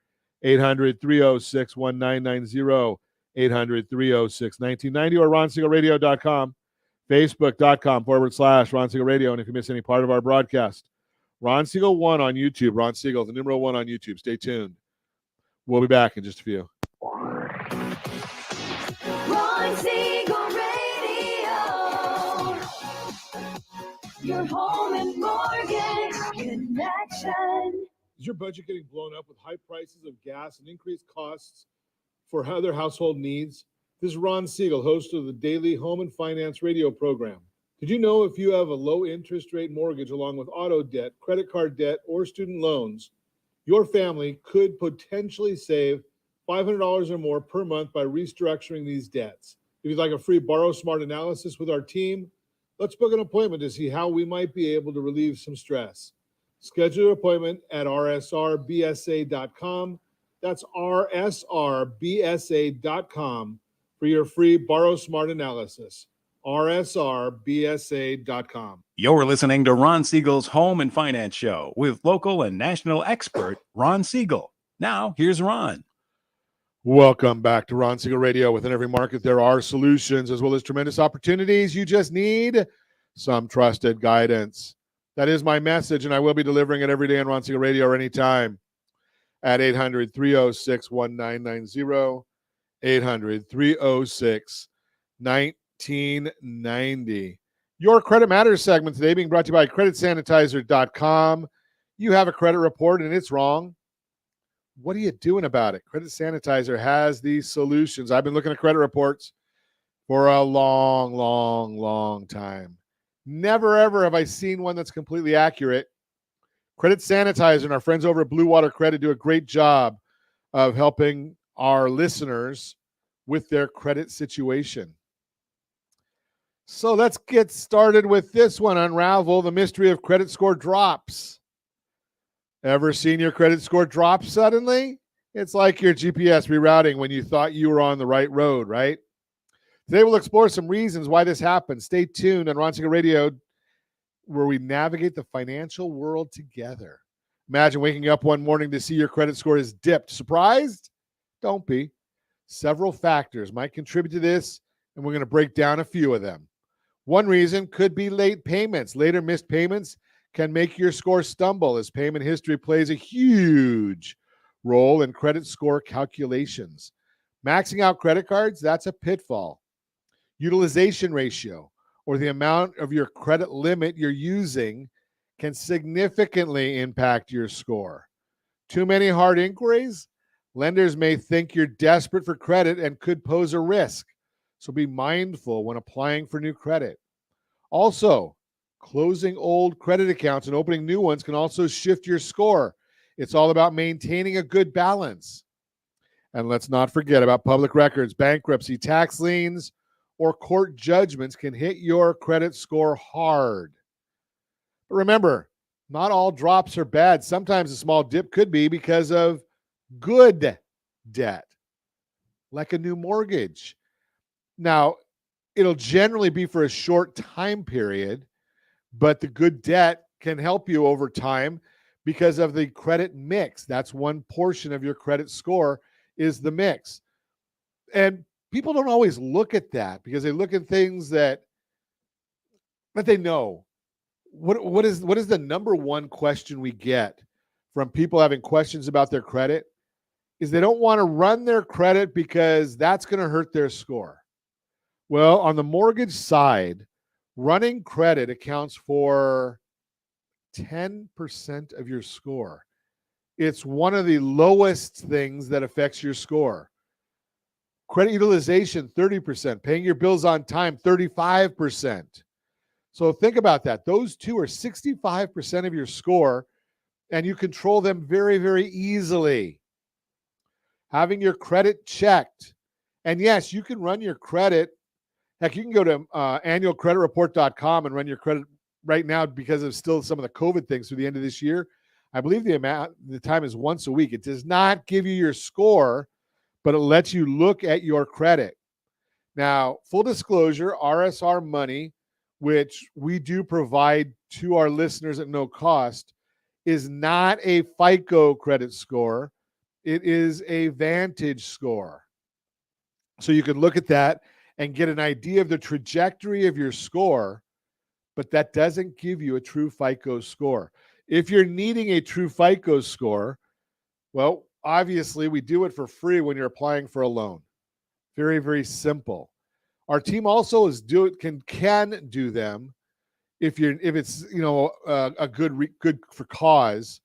[SPEAKER 4] 800-306-1990, 800-306-1990, or RonSiegelRadio.com. Facebook.com/Ron Siegel Radio. And if you miss any part of our broadcast, Ron Siegel 1 on YouTube. Ron Siegel, the number 1 on YouTube. Stay tuned. We'll be back in just a few.
[SPEAKER 1] Ron Siegel Radio. Your home and mortgage connection.
[SPEAKER 4] Is your budget getting blown up with high prices of gas and increased costs for other household needs? This is Ron Siegel, host of the daily home and finance radio program. Did you know if you have a low interest rate mortgage along with auto debt, credit card debt, or student loans, your family could potentially save $500 or more per month by restructuring these debts? If you'd like a free Borrow Smart analysis with our team, let's book an appointment to see how we might be able to relieve some stress. Schedule your appointment at rsrbsa.com. That's rsrbsa.com for your free Borrow Smart analysis. rsrbsa.com.
[SPEAKER 6] You're listening to Ron Siegel's Home and Finance Show with local and national expert Ron Siegel. Now, here's Ron.
[SPEAKER 4] Welcome back to Ron Siegel Radio. Within every market, there are solutions as well as tremendous opportunities. You just need some trusted guidance. That is my message, and I will be delivering it every day on Ron Siegel Radio or anytime at 800-306-1990, 800-306-1990. Your Credit Matters segment today being brought to you by CreditSanitizer.com. You have a credit report and it's wrong. What are you doing about it? Credit Sanitizer has these solutions. I've been looking at credit reports for a long time. Never, ever have I seen one that's completely accurate. Credit Sanitizer and our friends over at Blue Water Credit do a great job of helping our listeners with their credit situation. So let's get started with this one. Unravel the mystery of credit score drops. Ever seen your credit score drop suddenly? It's like your GPS rerouting when you thought you were on the right road, right? Today we'll explore some reasons why this happens. Stay tuned on Ron Siegel Radio, where we navigate the financial world together. Imagine waking up one morning to see your credit score is dipped. Surprised? Don't be. Several factors might contribute to this, and we're going to break down a few of them. One reason could be late payments. Later missed payments can make your score stumble, as payment history plays a huge role in credit score calculations. Maxing out credit cards, that's a pitfall. Utilization ratio, or the amount of your credit limit you're using, can significantly impact your score. Too many hard inquiries? Lenders may think you're desperate for credit and could pose a risk, so be mindful when applying for new credit. Also, closing old credit accounts and opening new ones can also shift your score. It's all about maintaining a good balance. And let's not forget about public records, bankruptcy, tax liens, or court judgments can hit your credit score hard. But remember, not all drops are bad. Sometimes a small dip could be because of good debt, like a new mortgage. Now, it'll generally be for a short time period, but the good debt can help you over time because of the credit mix. That's one portion of your credit score is the mix. And people don't always look at that because they look at things that they know. What is the number one question we get from people having questions about their credit is they don't want to run their credit because that's going to hurt their score. Well, on the mortgage side, running credit accounts for 10% of your score. It's one of the lowest things that affects your score. Credit utilization, 30%. Paying your bills on time, 35%. So think about that. Those two are 65% of your score, and you control them very, very easily. Having your credit checked. And yes, you can run your credit. Heck, you can go to annualcreditreport.com and run your credit right now because of still some of the COVID things through the end of this year. I believe the time is once a week. It does not give you your score, but it lets you look at your credit. Now, full disclosure, RSR money, which we do provide to our listeners at no cost, is not a FICO credit score. It is a Vantage score. So you can look at that and get an idea of the trajectory of your score, but that doesn't give you a true FICO score. If you're needing a true FICO score, well, obviously we do it for free when you're applying for a loan. Very, very simple. Our team also can do them if it's a good for cause.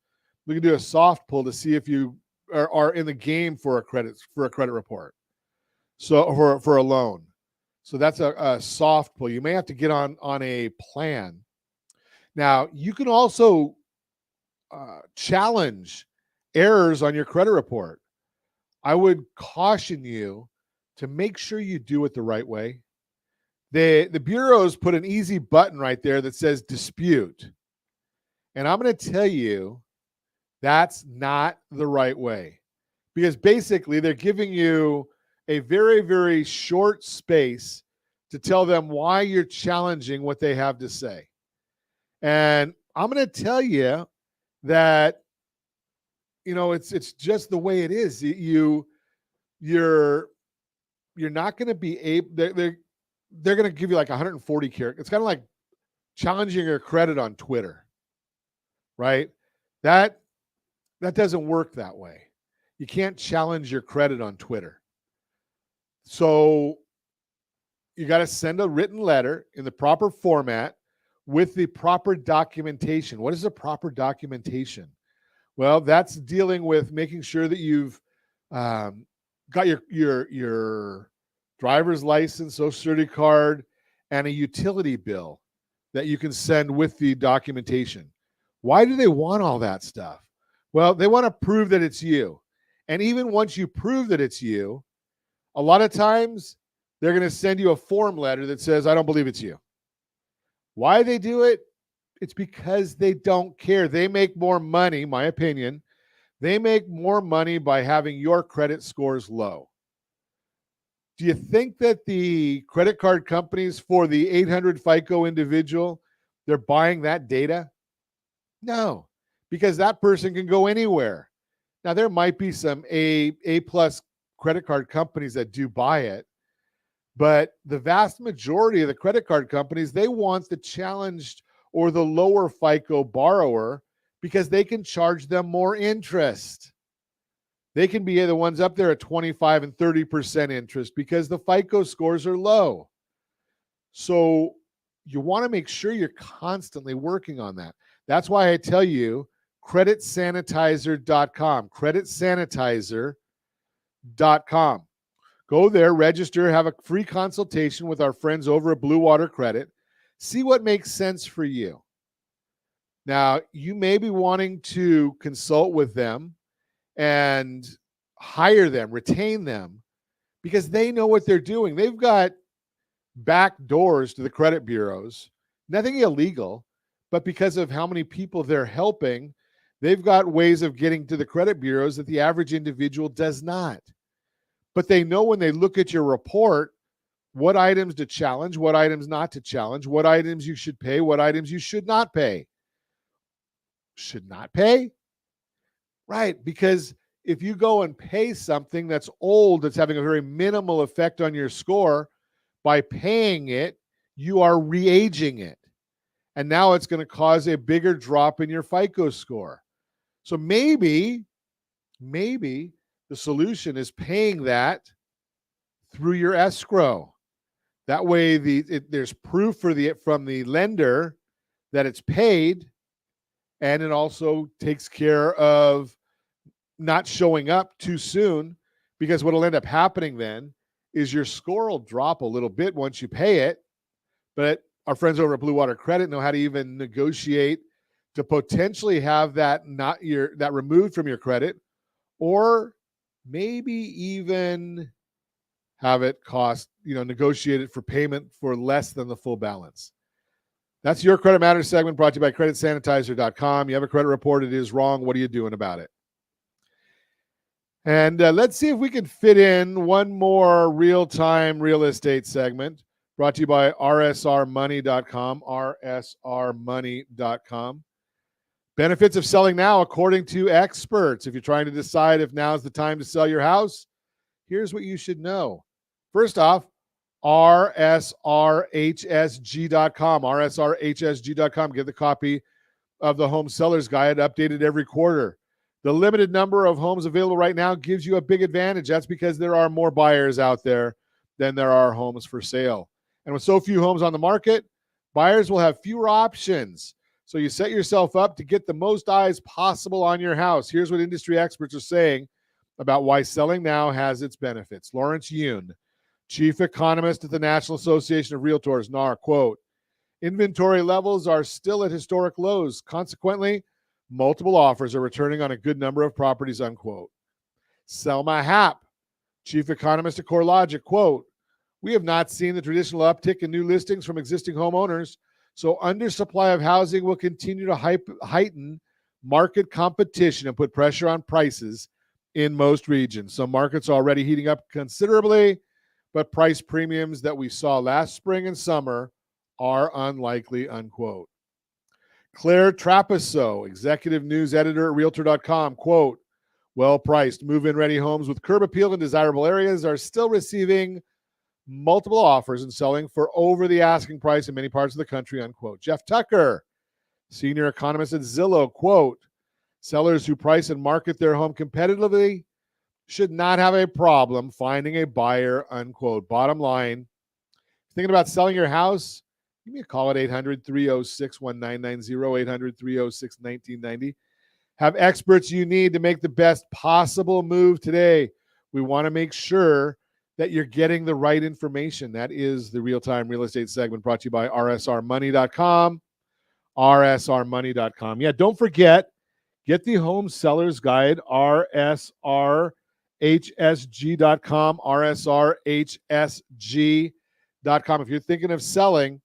[SPEAKER 4] We can do a soft pull to see if you are in the game for a credit report. So for a loan. So that's a soft pull. You may have to get on a plan. Now, you can also challenge errors on your credit report. I would caution you to make sure you do it the right way. The bureaus put an easy button right there that says dispute. And I'm going to tell you that's not the right way. Because basically they're giving you a very, very short space to tell them why you're challenging what they have to say. And I'm going to tell you that, it's just the way it is. You're not going to be able, they're going to give you like 140 characters. It's kind of like challenging your credit on Twitter, right? That doesn't work that way. You can't challenge your credit on Twitter. So you got to send a written letter in the proper format with the proper documentation. What is the proper documentation? Well, that's dealing with making sure that you've got your driver's license, social security card, and a utility bill that you can send with the documentation. Why do they want all that stuff? Well, they want to prove that it's you. And even once you prove that it's you, a lot of times they're going to send you a form letter that says, I don't believe it's you. Why they do it? It's because they don't care. They make more money, my opinion. They make more money by having your credit scores low. Do you think that the credit card companies for the 800 FICO individual, they're buying that data? No, because that person can go anywhere. Now, there might be some A+ credit card companies that do buy it, but the vast majority of the credit card companies, they want the challenged or the lower FICO borrower because they can charge them more interest. They can be the ones up there at 25 and 30% interest because the FICO scores are low. So you want to make sure you're constantly working on that. That's why I tell you, creditsanitizer.com, creditsanitizer.com. Go there, register, have a free consultation with our friends over at Blue Water Credit. See what makes sense for you. Now, you may be wanting to consult with them and hire them, retain them, because they know what they're doing. They've got back doors to the credit bureaus, nothing illegal, but because of how many people they're helping, they've got ways of getting to the credit bureaus that the average individual does not. But they know when they look at your report what items to challenge, what items not to challenge, what items you should pay, what items you should not pay. Should not pay? Right, because if you go and pay something that's old, that's having a very minimal effect on your score, by paying it, you are re-aging it. And now it's going to cause a bigger drop in your FICO score. So maybe the solution is paying that through your escrow. That way there's proof from the lender that it's paid, and it also takes care of not showing up too soon, because what will end up happening then is your score will drop a little bit once you pay it. But our friends over at Blue Water Credit know how to even negotiate to potentially have that that removed from your credit, or maybe even have it cost, negotiate it for payment for less than the full balance. That's your Credit Matters segment, brought to you by CreditSanitizer.com. You have a credit report, it is wrong. What are you doing about it? And let's see if we can fit in one more real-time real estate segment, brought to you by RSRmoney.com, RSRmoney.com. Benefits of selling now, according to experts. If you're trying to decide if now's the time to sell your house, here's what you should know. First off, RSRHSG.com, RSRHSG.com. Get the copy of the Home Seller's Guide, updated every quarter. The limited number of homes available right now gives you a big advantage. That's because there are more buyers out there than there are homes for sale. And with so few homes on the market, buyers will have fewer options. So you set yourself up to get the most eyes possible on your house. Here's what industry experts are saying about why selling now has its benefits. Lawrence Yoon, chief economist at the National Association of Realtors, NAR, quote, "Inventory levels are still at historic lows. Consequently, multiple offers are returning on a good number of properties," unquote. Selma Happ, chief economist at CoreLogic, quote, "We have not seen the traditional uptick in new listings from existing homeowners, so undersupply of housing will continue to heighten market competition and put pressure on prices in most regions. Some markets are already heating up considerably, but price premiums that we saw last spring and summer are unlikely," unquote. Claire Trapeso, executive news editor at Realtor.com, quote, "Well-priced, move-in ready homes with curb appeal in desirable areas are still receiving multiple offers and selling for over the asking price in many parts of the country," unquote. Jeff Tucker, senior economist at Zillow, quote, "Sellers who price and market their home competitively should not have a problem finding a buyer," unquote. Bottom line, thinking about selling your house, give me a call at 800-306-1990, 800-306-1990. Have experts you need to make the best possible move today. We want to make sure that you're getting the right information. That is the real-time real estate segment, brought to you by RSRmoney.com, RSRmoney.com. Yeah, don't forget, get the Home Seller's Guide, RSRHSG.com, RSRHSG.com. If you're thinking of selling,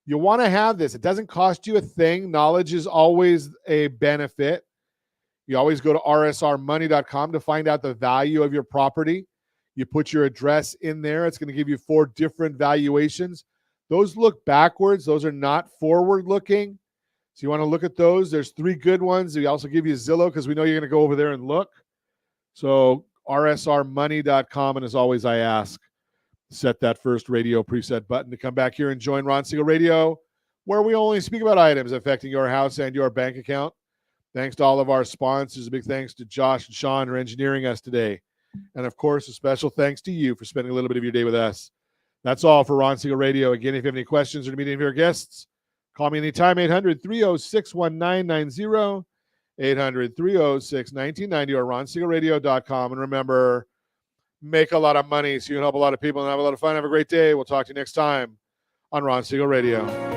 [SPEAKER 4] you want to have this. It doesn't cost you a thing. Knowledge is always a benefit. You always go to rsrmoney.com to find out the value of your property. You put your address in there. It's going to give you 4 different valuations. Those look backwards. Those are not forward looking. So you want to look at those. There's 3 good ones. We also give you Zillow because we know you're going to go over there and look. So rsrmoney.com. And as always, I ask, set that first radio preset button to come back here and join Ron Siegel Radio, where we only speak about items affecting your house and your bank account. Thanks to all of our sponsors. A big thanks to Josh and Sean for engineering us today. And of course, a special thanks to you for spending a little bit of your day with us. That's all for Ron Siegel Radio. Again, if you have any questions or to meet any of your guests, call me anytime, 800-306-1990, 800-306-1990, or ronsiegelradio.com. And remember, make a lot of money so you can help a lot of people and have a lot of fun. Have a great day. We'll talk to you next time on Ron Siegel Radio.